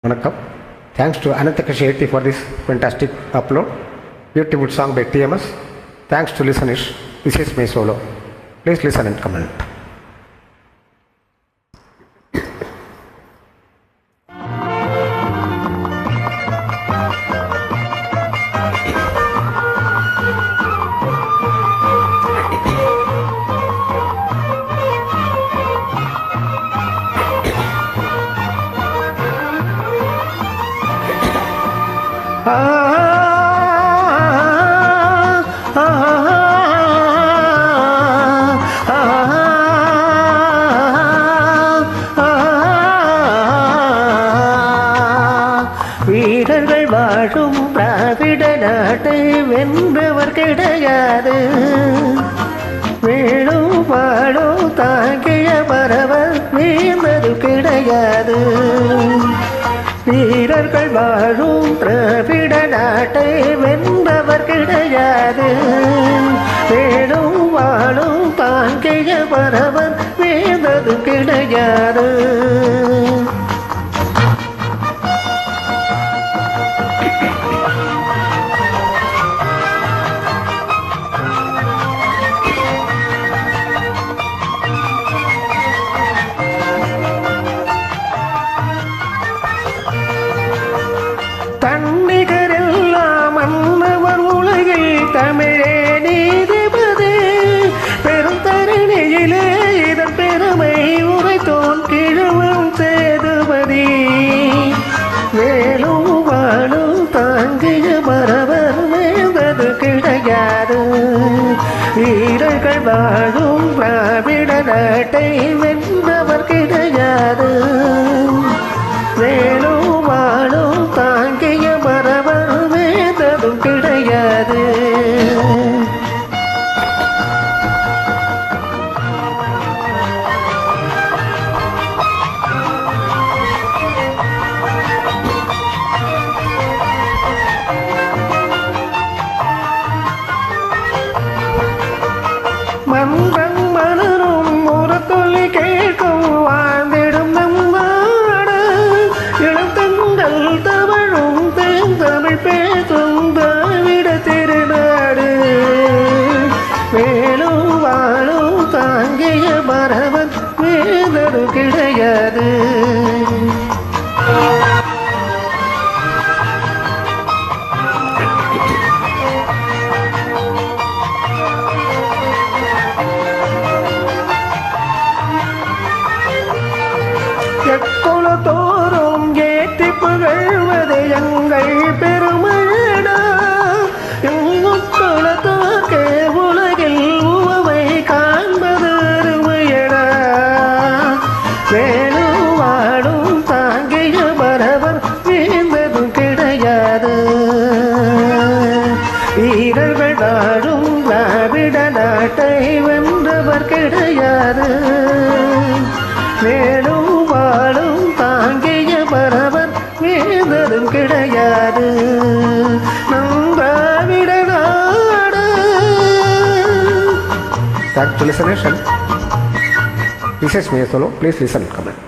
Vanakkam. Thanks to Anantha Shetty for this fantastic upload. Beautiful song by TMS. Thanks to listeners. This is my solo. Please listen and comment. வீரர்கள் வாழும் திராவிட நாட்டை வென்றவர் கிடையாது. வீழும் வாழும் தாங்கிய பரவர் வீழ்ந்தது கிடையாது. வீரர்கள் வாழும் திராவிட நாட்டை வென்றவர் கிடையாது. வீழும் வாழும் தாங்கிய பரவர் வீழ்ந்தது கிடையாது. தன்னிகரெல்லாம் மன்னவர் உலகில் தமிழே நீதிபதி. பெருந்தரணியிலே இதன் பெருமை உரைத்தோன் கிழவன் சேதுபதி. வேலும் வாழும் தாங்கிய மரவர் மேந்தது கிடையாது. வீரர்கள் வாழும் திராவிட நாட்டை வென்றவர் கிடையாது. வேலும் வாழும் தாங்கிய மரவர் வேந்ததும் கிடையாது. மன்றன் மலரும் ஒரு தொழி கேட்கும் வாழ்ந்திடும் நம் நாடு. இளந்தங்கள் தமிழும் தேந்தமிழ் பேசும் திராவிட திருநாடு. வேலும் வாழும் தாங்கிய மரவன் வேதரு கிடையாது. எக்குலத்தோறும் ஏற்றி புகழ்வது எங்கள் பெருமையடா. எங்குலத்தோர்க்கே உலகில் உவமை காண்பது அருமையடா. வேலும் வாழும் தாங்கிய மரவர் வீழ்ந்ததும் கிடையாது. வீரர்கள் வாழும் திராவிட நாட்டை வென்றவர் கிடையாது. வேலும் வாழும் தாங்கிய பரவர் வேந்ததும் கிடையாது. நம் திராவிட நாடு. Thanks to listeners. This is me solo. Please listen and comment.